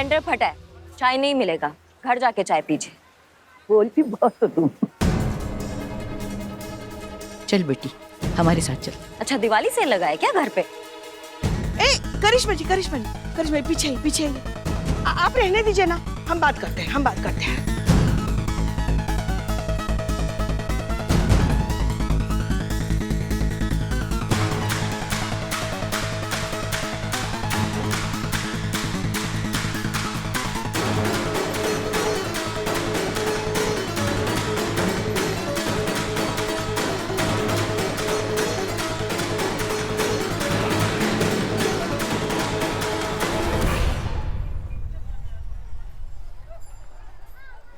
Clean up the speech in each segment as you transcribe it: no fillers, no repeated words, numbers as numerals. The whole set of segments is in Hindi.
सिलेंडर फटा है, चाय नहीं मिलेगा, घर जाके चाय पीजिए। बोलती बहुत हो तुम। चल बेटी हमारे साथ चल। अच्छा दिवाली सेल लगा है क्या घर पे? ए करिश्मा जी, करिश्मा जी, पीछे ही। आप रहने दीजिए ना, हम बात करते हैं।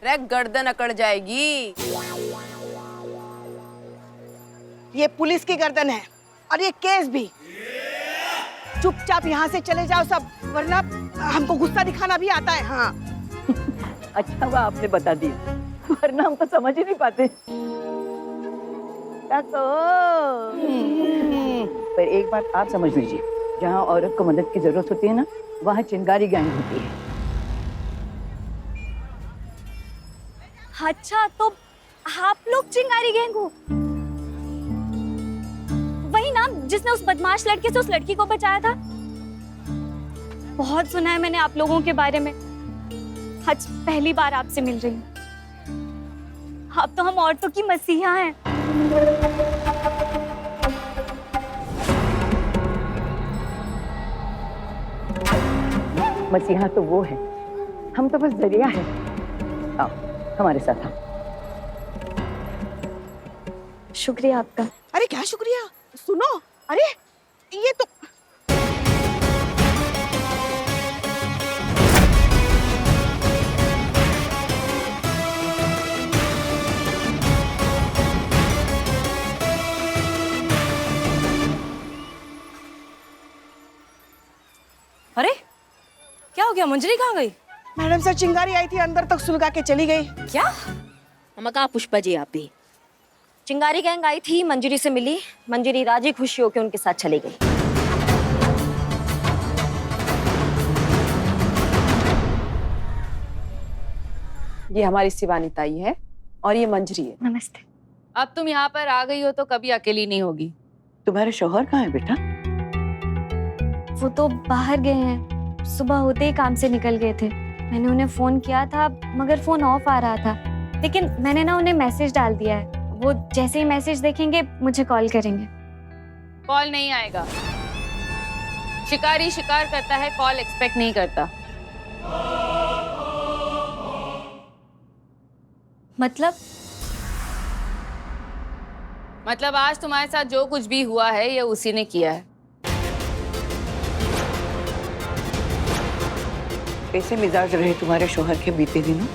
रे गर्दन अकड़ जाएगी। ये पुलिस की गर्दन है और ये केस भी। चुपचाप यहाँ से चले जाओ सब, वरना हमको गुस्सा दिखाना भी आता है। हाँ अच्छा हुआ आपने बता दिया, वरना हम तो समझ ही नहीं पाते। पर एक बात आप समझ लीजिए, जहाँ औरत को मदद की जरूरत होती है ना, वहाँ चिंगारी गैंग होती है। अच्छा तो आप लोग चिंगारी गैंग हो? वही ना जिसने उस बदमाश लड़के से उस लड़की को बचाया था? बहुत सुना है मैंने आप लोगों के बारे में। आज पहली बार आपसे मिल रही हूँ। आप तो हम औरतों की मसीहा हैं। मसीहा तो वो है, हम तो बस जरिया है। आओ हमारे साथ आओ। शुक्रिया आपका। अरे क्या शुक्रिया, सुनो, अरे ये तो अरे क्या हो गया? मंजरी कहाँ गई? मैडम सर चिंगारी आई थी, अंदर तक सुलगा के चली गई। क्या? हम कहा पुष्पा जी आप भी? चिंगारी गैंग आई थी, मंजरी से मिली, मंजरी राजी खुशी होकर उनके साथ चली गई। ये हमारी शिवानी ताई है और ये मंजरी है। नमस्ते। अब तुम यहाँ पर आ गई हो तो कभी अकेली नहीं होगी। तुम्हारे शौहर कहाँ है बेटा? वो तो बाहर गए हैं, सुबह होते ही काम से निकल गए थे। मैंने उन्हें फोन किया था मगर फोन ऑफ आ रहा था, लेकिन मैंने ना उन्हें मैसेज डाल दिया है। वो जैसे ही मैसेज देखेंगे मुझे कॉल करेंगे। कॉल नहीं आएगा। शिकारी शिकार करता है, कॉल एक्सपेक्ट नहीं करता। मतलब आज तुम्हारे साथ जो कुछ भी हुआ है ये उसी ने किया है। कैसे मिजाज रहे तुम्हारे शौहर के बीते दिनों?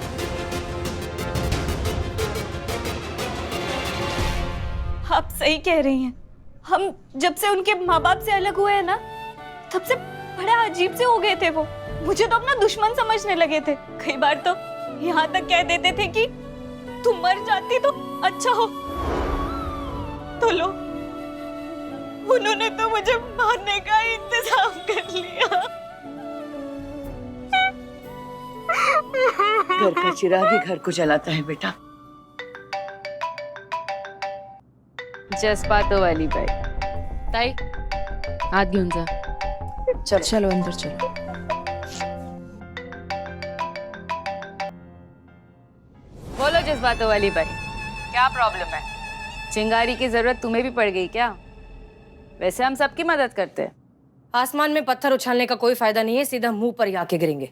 आप सही कह रही हैं। हम जब से उनके माँ बाप से अलग हुए हैं ना, तब से बड़ा अजीब से हो गए थे वो। मुझे तो अपना दुश्मन समझने लगे थे। कई बार तो यहाँ तक कह देते थे कि तुम मर जाती तो अच्छा हो। तो लो, उन्होंने तो मुझे मारने का इंतजाम कर लिया। घर का चिराग ही घर को जलाता है बेटा। जज्बातों वाली बाई। ताई हाथ घेऊन जा। चलो अंदर चलो। बोलो जज्बातों वाली बाई, क्या प्रॉब्लम है? चिंगारी की जरूरत तुम्हें भी पड़ गई क्या? वैसे हम सबकी मदद करते हैं। आसमान में पत्थर उछालने का कोई फायदा नहीं है, सीधा मुंह पर ही आके गिरेंगे।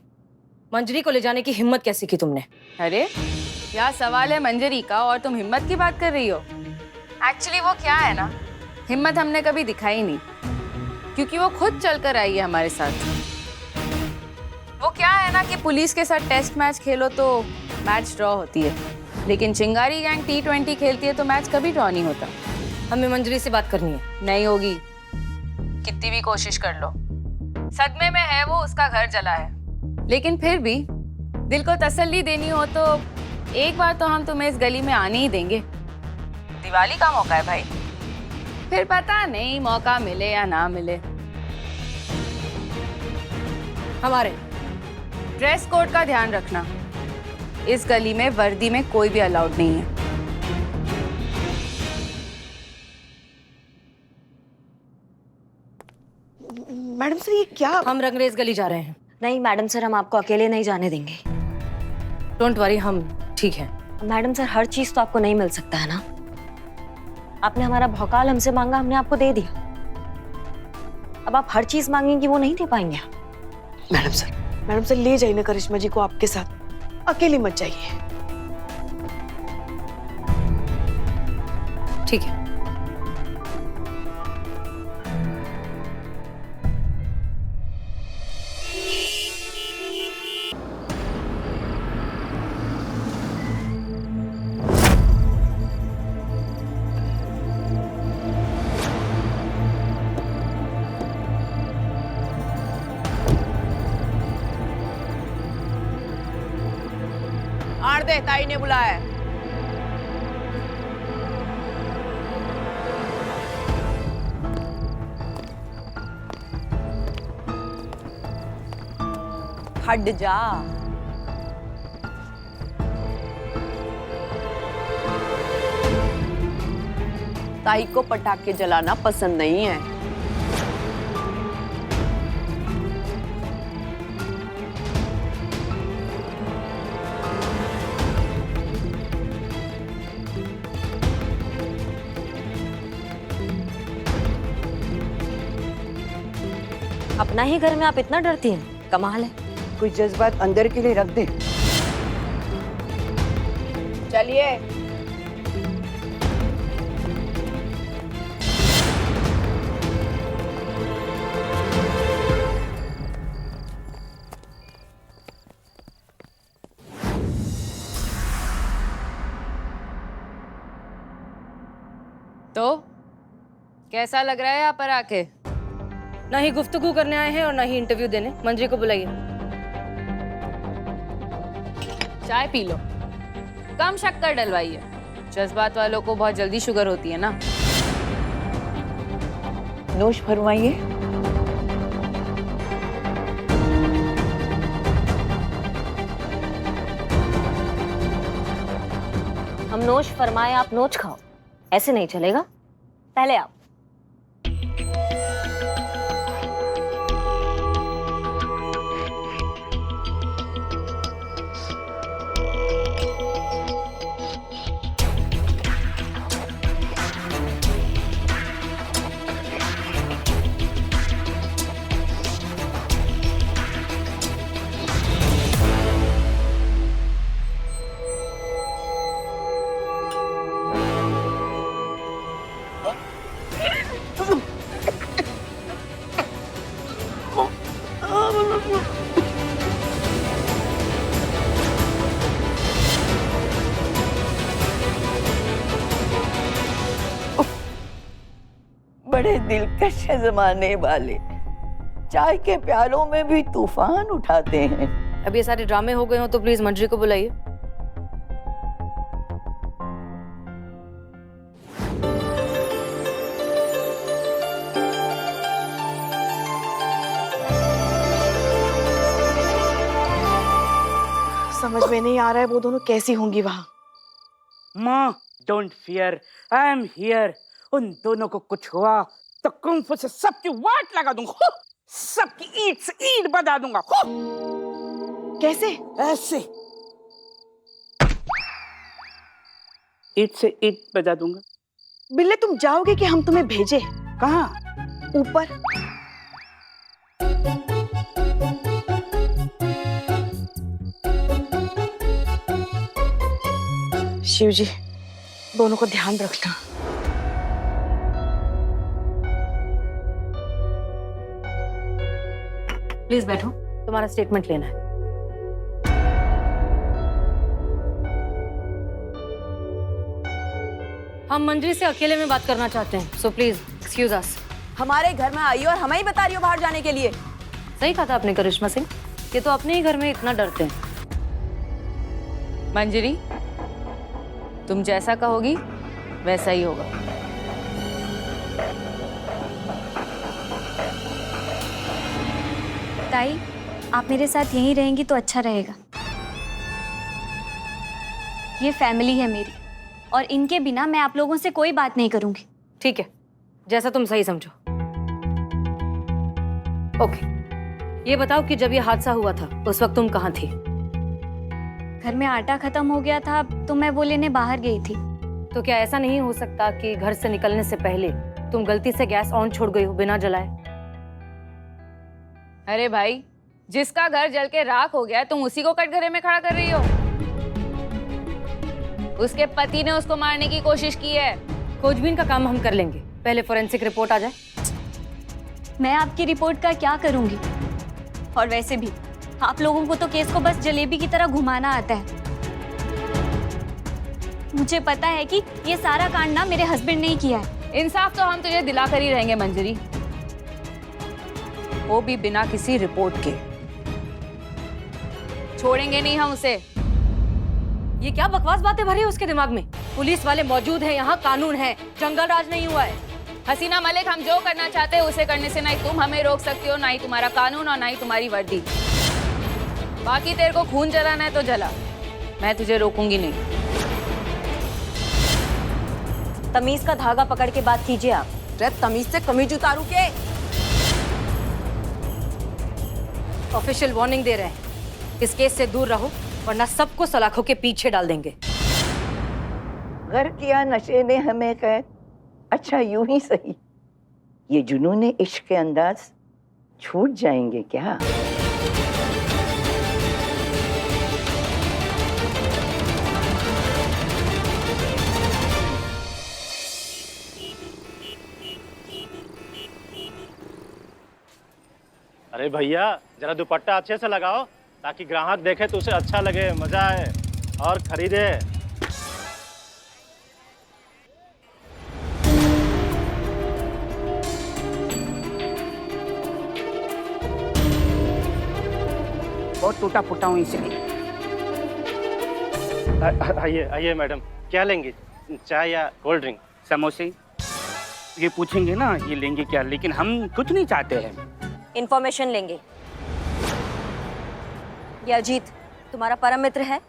मंजरी को ले जाने की हिम्मत कैसी की तुमने? अरे क्या सवाल है मंजरी का और तुम हिम्मत की बात कर रही हो? एक्चुअली वो क्या है ना, हिम्मत हमने कभी दिखाई नहीं, क्योंकि वो खुद चलकर आई है हमारे साथ। वो क्या है ना कि पुलिस के साथ टेस्ट मैच खेलो तो मैच ड्रॉ होती है, लेकिन चिंगारी गैंग T20 खेलती है तो मैच कभी ड्रॉ नहीं होता। हमें मंजरी से बात करनी है। नहीं होगी, कितनी भी कोशिश कर लो। सदमे में है वो, उसका घर जला है, लेकिन फिर भी दिल को तसल्ली देनी हो तो एक बार तो हम तुम्हें इस गली में आने ही देंगे। दिवाली का मौका है भाई, फिर पता नहीं मौका मिले या ना मिले। हमारे ड्रेस कोड का ध्यान रखना। इस गली में वर्दी में कोई भी अलाउड नहीं है। मैडम सर ये क्या? हम रंगरेज गली जा रहे हैं। नहीं मैडम सर, हम आपको अकेले नहीं जाने देंगे। डोंट वरी, हम ठीक हैं। मैडम सर, हर चीज तो आपको नहीं मिल सकता है ना। आपने हमारा भौकाल हमसे मांगा, हमने आपको दे दिया। अब आप हर चीज मांगेंगी, वो नहीं दे पाएंगे। मैडम सर ले जाइए ना करिश्मा जी को आपके साथ, अकेले मत जाइए। ठीक है। आड़ दे, ताई ने बुलाया है। हट जा। ताई को पटाखे जलाना पसंद नहीं है। अपना ही घर में आप इतना डरती हैं, कमाल है। कुछ जज्बात अंदर के लिए रख दे। चलिए। तो कैसा लग रहा है यहाँ पर आके? ना ही गुफ्तगू करने आए हैं और ना ही इंटरव्यू देने। मंजरी को बुलाइए। चाय पी लो, कम शक्कर डलवाइए। जज्बात वालों को बहुत जल्दी शुगर होती है ना। नोश फरमाइए। हम नोश फरमाए, आप नोच खाओ, ऐसे नहीं चलेगा। पहले आप। बड़े दिलकश है जमाने वाले, चाय के प्यालों में भी तूफान उठाते हैं। अब ये सारे ड्रामे हो गए हो तो प्लीज मंजरी को बुलाइए। समझ में नहीं आ रहा है वो दोनों कैसी होंगी वहां। माँ don't fear, I am here. उन दोनों को कुछ हुआ तो कुंफू से सबकी वाट लगा दूंगा, सबकी ईंट से ईंट बजा दूंगा। कैसे? ऐसे ईंट से ईंट बजा दूंगा। बिल्ले तुम जाओगे कि हम तुम्हें भेजे? कहाँ? ऊपर। शिव जी, दोनों को ध्यान रखना। प्लीज बैठो, तुम्हारा स्टेटमेंट लेना है। हम मंजरी से अकेले में बात करना चाहते हैं, सो प्लीज एक्सक्यूज अस। हमारे घर में आई हो और हमें ही बता रही हो बाहर जाने के लिए। सही कहा था आपने करिश्मा सिंह, ये तो अपने ही घर में इतना डरते हैं। मंजरी, तुम जैसा कहोगी वैसा ही होगा। ताई, आप मेरे साथ यहीं रहेंगी तो अच्छा रहेगा। ये फैमिली है मेरी और इनके बिना मैं आप लोगों से कोई बात नहीं करूंगी। ठीक है, जैसा तुम सही समझो। ओके, ये बताओ कि जब ये हादसा हुआ था उस वक्त तुम कहाँ थी? घर में आटा खत्म हो गया था तो मैं वो लेने बाहर गई थी। तो क्या ऐसा नहीं हो सकता कि घर से निकलने से पहले तुम गलती से गैस ऑन छोड़ गई हो बिना जलाए? अरे भाई, जिसका घर जल के राख हो गया तुम उसी को कटघरे में खड़ा कर रही हो। उसके पति ने उसको मारने की कोशिश की है। खोजबीन का काम हम कर लेंगे, पहले फोरेंसिक रिपोर्ट आ जाए। मैं आपकी रिपोर्ट का क्या करूंगी? और वैसे भी आप लोगों को तो केस को बस जलेबी की तरह घुमाना आता है। मुझे पता है कि ये सारा कांड ना मेरे हस्बैंड ने ही किया है। इंसाफ तो हम तुझे दिला कर ही रहेंगे मंजरी, वो भी बिना किसी रिपोर्ट के। छोड़ेंगे नहीं हम उसे। ये क्या बकवास बातें भरी है उसके दिमाग में? पुलिस वाले मौजूद हैं, यहाँ कानून है, जंगल राज नहीं हुआ है। हसीना मलिक, हम जो करना चाहते हैं उसे करने से ना ही तुम हमें रोक सकती हो, ना ही तुम्हारा कानून और ना ही तुम्हारी वर्दी। बाकी तेरे को खून जलाना है तो जला, मैं तुझे रोकूंगी नहीं। तमीज का धागा पकड़ के बात कीजिए आप। तमीज से कमीज उतारू के। ऑफिशियल वार्निंग दे रहे हैं, इस केस से दूर रहो वरना सबको सलाखों के पीछे डाल देंगे। घर किया नशे ने हमें कैद, अच्छा यूं ही सही, ये जुनून इश्क के अंदाज छूट जाएंगे क्या? अरे भैया, जरा दुपट्टा अच्छे से लगाओ ताकि ग्राहक देखे तो उसे अच्छा लगे, मजा आए और खरीदे। बहुत टूटा फूटा हूँ इसलिए। आइए आइए मैडम, क्या लेंगी, चाय या कोल्ड ड्रिंक? समोसे ये पूछेंगे ना ये लेंगे क्या, लेकिन हम कुछ नहीं चाहते हैं। इंफॉर्मेशन लेंगे। ये अजीत तुम्हारा परम मित्र है?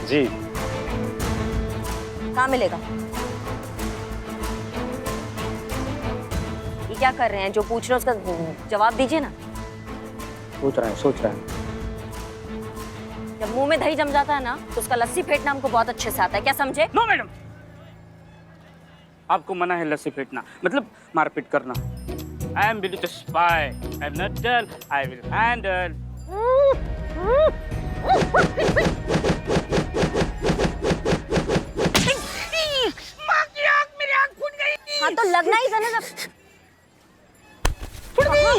जी। कहाँ मिलेगा? ये क्या कर रहे हैं? जो पूछ रहे हैं उसका जवाब दीजिए ना। सोच रहे हैं। जब मुंह में दही जम जाता है ना तो उसका लस्सी फेंटना हमको बहुत अच्छे से आता है, क्या समझे? नो मैडम, आपको मना है लस्सी फेंटना, मतलब मारपीट करना। I am Billy the spy. I am not dull. I will handle. माँ की आँख, मेरी आँख फूट गई। हाँ तो लगना ही था ना जब।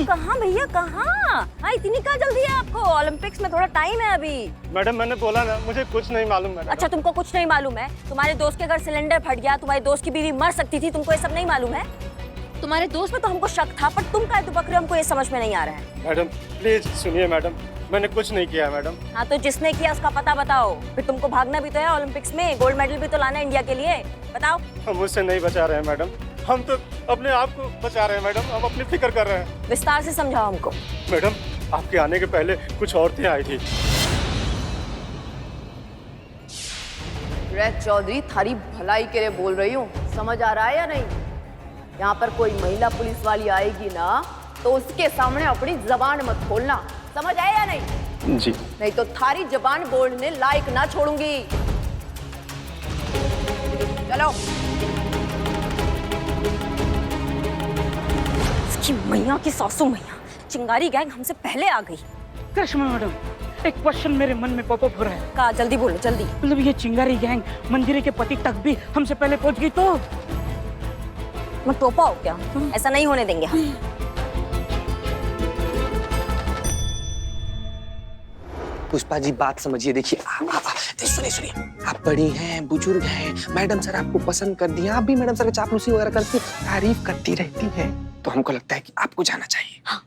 कहाँ भैया कहाँ? हाँ इतनी क्या जल्दी है आपको? ओलंपिक्स में थोड़ा टाइम है अभी। मैडम मैंने बोला ना, मुझे कुछ नहीं मालूम मैडम। अच्छा तुमको कुछ नहीं मालूम है? तुम्हारे दोस्त के घर सिलेंडर फट गया, तुम्हारे दोस्त की बीवी मर सकती थी, तुमको ये सब नहीं मालूम है? तुम्हारे दोस्त में तो हमको शक था, पर तुम काहे दुबक रहे हो, हमको ये समझ में नहीं आ रहा है। मैडम प्लीज सुनिए मैडम, मैंने कुछ नहीं किया मैडम। हाँ तो जिसने किया उसका पता बताओ, फिर तुमको भागना भी तो है ओलंपिक्स में, गोल्ड मेडल भी तो लाना है इंडिया के लिए, बताओ। हम उससे नहीं बचा रहे हैं मैडम, हम तो अपने आप को बचा रहे हैं मैडम, हम अपनी फिक्र कर रहे हैं। विस्तार से समझाओ हमको। मैडम आपके आने के पहले कुछ औरतें आई थी। चौधरी थारी भलाई के लिए बोल रही हूँ, समझ आ रहा है या नहीं? यहाँ पर कोई महिला पुलिस वाली आएगी ना तो उसके सामने अपनी जबान मत खोलना, समझ आया या नहीं? जी। नहीं तो थारी जबान बोलने लायक ना छोड़ूंगी। चलो। इसकी मैया की सासू मैया, चिंगारी गैंग हमसे पहले आ गई। करिश्मा मैडम, एक क्वेश्चन मेरे मन में पॉपअप हो रहा है। कहा जल्दी बोलो जल्दी। मतलब ये चिंगारी गैंग मंदिर के पति तक भी हमसे पहले पहुंच गई तो? मैं टोपा हो क्या? ऐसा नहीं होने देंगे हम। पुष्पा जी बात समझिए, देखिए सुनिए, आप बड़ी हैं, बुजुर्ग हैं, मैडम सर आपको पसंद कर दिया, आप भी मैडम सर चापलूसी वगैरह करती तारीफ करती रहती हैं, तो हमको लगता है कि आपको जाना चाहिए। हाँ।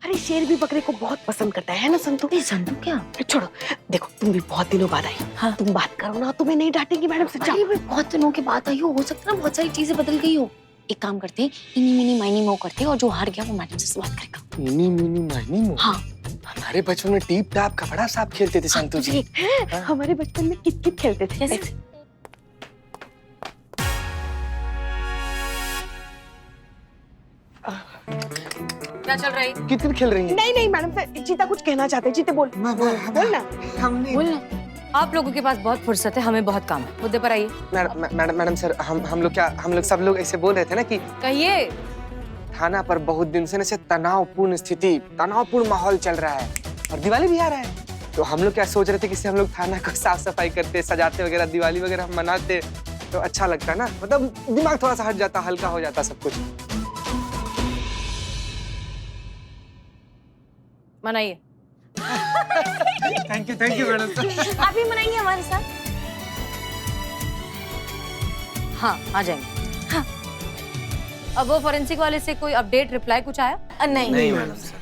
अरे शेर भी बकरे को बहुत पसंद करता है ना संतू? संतू क्या? छोड़ो, देखो तुम भी बहुत दिनों बाद आई। हाँ। तुम बात करो ना, तुम्हें नहीं डांटेंगी मैडम से। अरे बहुत दिनों के बाद आई हो सकता है ना बहुत सारी चीजें बदल गई हो। एक काम करते हैं, इनी मिनी माइनी मो करते हैं और जो हार गया वो मैडम से बात करेगा। इनी मिनी माइनी मो। हाँ। हमारे बचपन में टीप टाप कपड़ा साफ खेलते थे संतू जी। हमारे बचपन में कित कित खेलते थे। कैसे? क्या चल रहा है? कित खेल रही है? नहीं नहीं मैडम से चीता कुछ कहना चाहते हैं। चीते बोल बोल ना। बोलना। आप लोगों के पास बहुत फुर्सत है, हमें बहुत काम है। मुद्दे पर आइए। मैडम सर, हम लोग सब लोग ऐसे बोल रहे थे ना कि कहिए। थाना पर बहुत दिन से ऐसे तनावपूर्ण स्थिति, तनावपूर्ण माहौल चल रहा है और दिवाली भी आ रहा है, तो हम लोग क्या सोच रहे थे कि हम लोग थाना को साफ सफाई करते, सजाते वगैरह, दिवाली वगैरह मनाते तो अच्छा लगता ना, मतलब दिमाग थोड़ा सा हट जाता, हल्का हो जाता सब कुछ। मनाइए। Thank you madam sir. आप भी मनाएंगे हमारे साथ? हाँ, आ जाएंगे। हाँ। अब वो फॉरेंसिक वाले से कोई अपडेट, रिप्लाई कुछ आया? नहीं मैडम सर।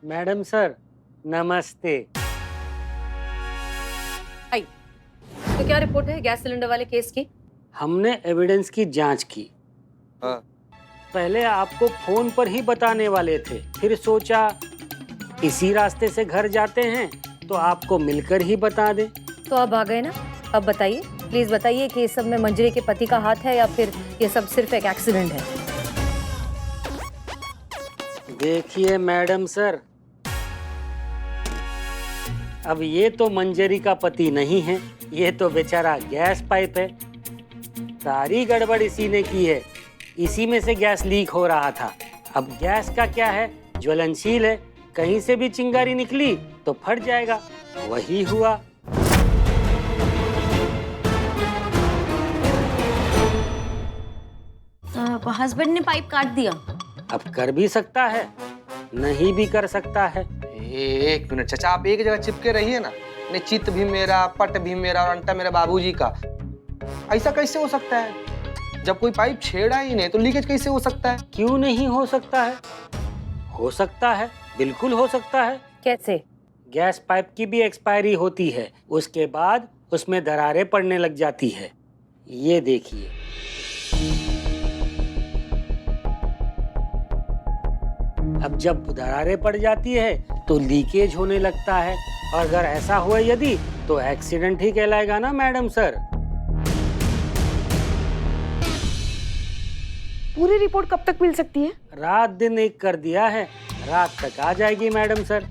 मैडम सर नमस्ते। आई। तो क्या रिपोर्ट है गैस सिलेंडर वाले केस की? हमने एविडेंस की जांच की। हाँ। पहले आपको फोन पर ही बताने वाले थे, फिर सोचा इसी रास्ते से घर जाते हैं तो आपको मिलकर ही बता दें। तो अब आ गए ना, अब बताइए, प्लीज बताइए कि इस सब में मंजरी के पति का हाथ है या फिर ये सब सिर्फ एक एक्सीडेंट है? देखिए मैडम सर, अब ये तो मंजरी का पति नहीं है, ये तो बेचारा गैस पाइप है। सारी गड़बड़ इसी ने की है, इसी में से गैस लीक हो रहा था। अब गैस का क्या है, ज्वलनशील है, कहीं से भी चिंगारी निकली तो फट जाएगा, वही हुआ। हस्बैंड ने पाइप काट दिया। अब कर भी सकता है, नहीं भी कर सकता है। एक मिनट चाचा, आप एक जगह चिपके रहिए ना। नहीं, चित्त भी मेरा, पट भी मेरा और अंटा मेरा बाबूजी का। ऐसा कैसे हो सकता है? जब कोई पाइप छेड़ा ही नहीं तो लीकेज कैसे हो सकता है? क्यों नहीं हो सकता है? हो सकता है, बिल्कुल हो सकता है। कैसे? गैस पाइप की भी एक्सपायरी होती है, उसके बाद उसमें दरारें पड़ने लग जाती है। ये देखिए, अब जब दरारें पड़ जाती है तो लीकेज होने लगता है, और अगर ऐसा हुआ यदि तो एक्सीडेंट ही कहलाएगा ना मैडम सर। पूरी रिपोर्ट कब तक मिल सकती है? रात दिन एक कर दिया है, रात तक आ जाएगी मैडम सर।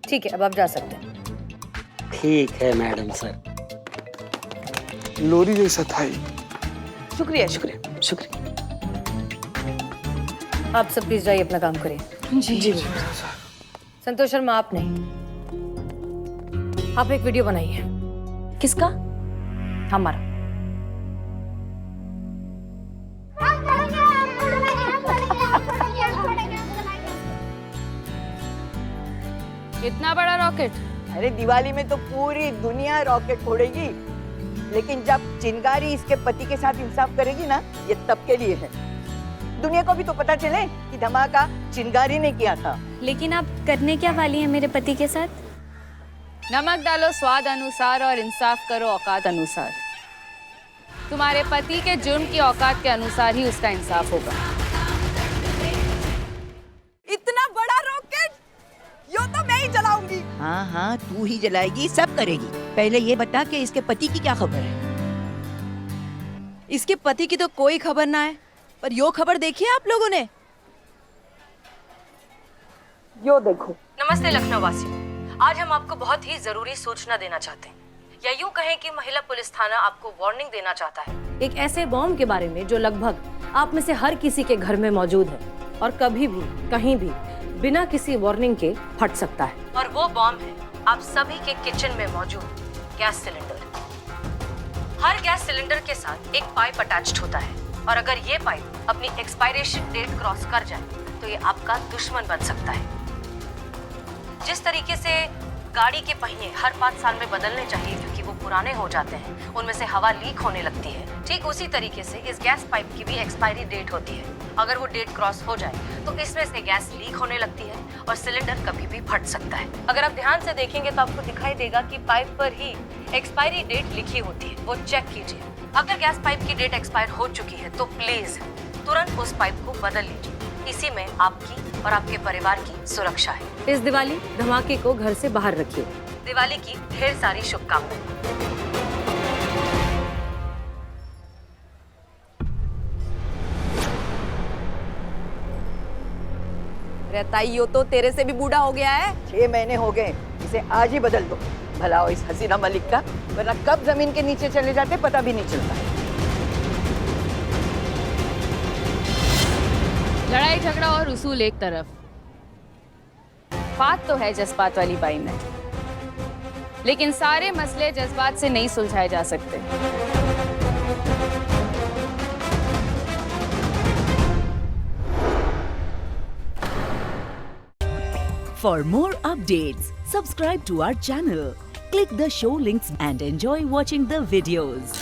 ठीक है, अब आप जा सकते हैं। ठीक है मैडम सर। लोरी जैसा था ही। शुक्रिया शुक्रिया शुक्रिया। आप सब प्लीज जाइए, अपना काम करिए। जी। संतोष शर्मा, आप नहीं, आप एक वीडियो बनाइए। किसका? हमारा। इतना बड़ा रॉकेट? अरे दिवाली में तो पूरी दुनिया रॉकेट फोड़ेगी, लेकिन जब चिंगारी इसके पति के साथ इंसाफ करेगी ना, ये तब के लिए है। दुनिया को भी तो पता चले कि धमाका चिंगारी ने किया था। लेकिन आप करने क्या वाली हैं मेरे पति के साथ? नमक डालो स्वाद अनुसार और इंसाफ करो औकात अनुसार। तुम्हारे पति के जुर्म की औकात के अनुसार ही उसका इंसाफ होगा। इतना बड़ा रॉकेट यो तो मैं ही जलाऊंगी। हाँ हाँ, तू ही जलाएगी, सब करेगी। पहले ये बता कि इसके पति की क्या खबर है? इसके पति की तो कोई खबर ना है, पर यो खबर देखी है आप लोगों ने? यो देखो। नमस्ते लखनऊ वासियों, आज हम आपको बहुत ही जरूरी सूचना देना चाहते हैं, या यूं कहें कि महिला पुलिस थाना आपको वार्निंग देना चाहता है एक ऐसे बॉम्ब के बारे में जो लगभग आप में से हर किसी के घर में मौजूद है और कभी भी कहीं भी बिना किसी वार्निंग के फट सकता है। और वो बॉम्ब है आप सभी के किचन में मौजूद गैस सिलेंडर। हर गैस सिलेंडर के साथ एक पाइप अटैच्ड होता है, और अगर ये पाइप अपनी एक्सपायरेशन डेट क्रॉस कर जाए तो ये आपका दुश्मन बन सकता है। जिस तरीके से गाड़ी के पहिए हर 5 साल में बदलने चाहिए क्योंकि वो पुराने हो जाते हैं, उनमें से हवा लीक होने लगती है, ठीक उसी तरीके से इस गैस पाइप की भी एक्सपायरी डेट होती है। अगर वो डेट क्रॉस हो जाए तो इसमें से गैस लीक होने लगती है और सिलेंडर कभी भी फट सकता है। अगर आप ध्यान से देखेंगे तो आपको दिखाई देगा कि पाइप पर ही एक्सपायरी डेट लिखी होती है, वो चेक कीजिए। अगर गैस पाइप की डेट एक्सपायर हो चुकी है तो प्लीज तुरंत उस पाइप को बदल लीजिए। इसी में आपकी और आपके परिवार की सुरक्षा है। इस दिवाली धमाके को घर से बाहर रखिए। दिवाली की ढेर सारी शुभकामनाएं। रहताइयो तो तेरे से भी बूढ़ा हो गया है। 6 महीने हो गए, इसे आज ही बदल दो। भला हो इस हसीना मलिक का, वरना कब जमीन के नीचे चले जाते पता भी नहीं चलता। लड़ाई झगड़ा और उसूल एक तरफ, बात तो है जज्बात वाली बाई में, लेकिन सारे मसले जज्बात से नहीं सुलझाए जा सकते। For more updates, subscribe to our channel, click the show links and enjoy watching the videos.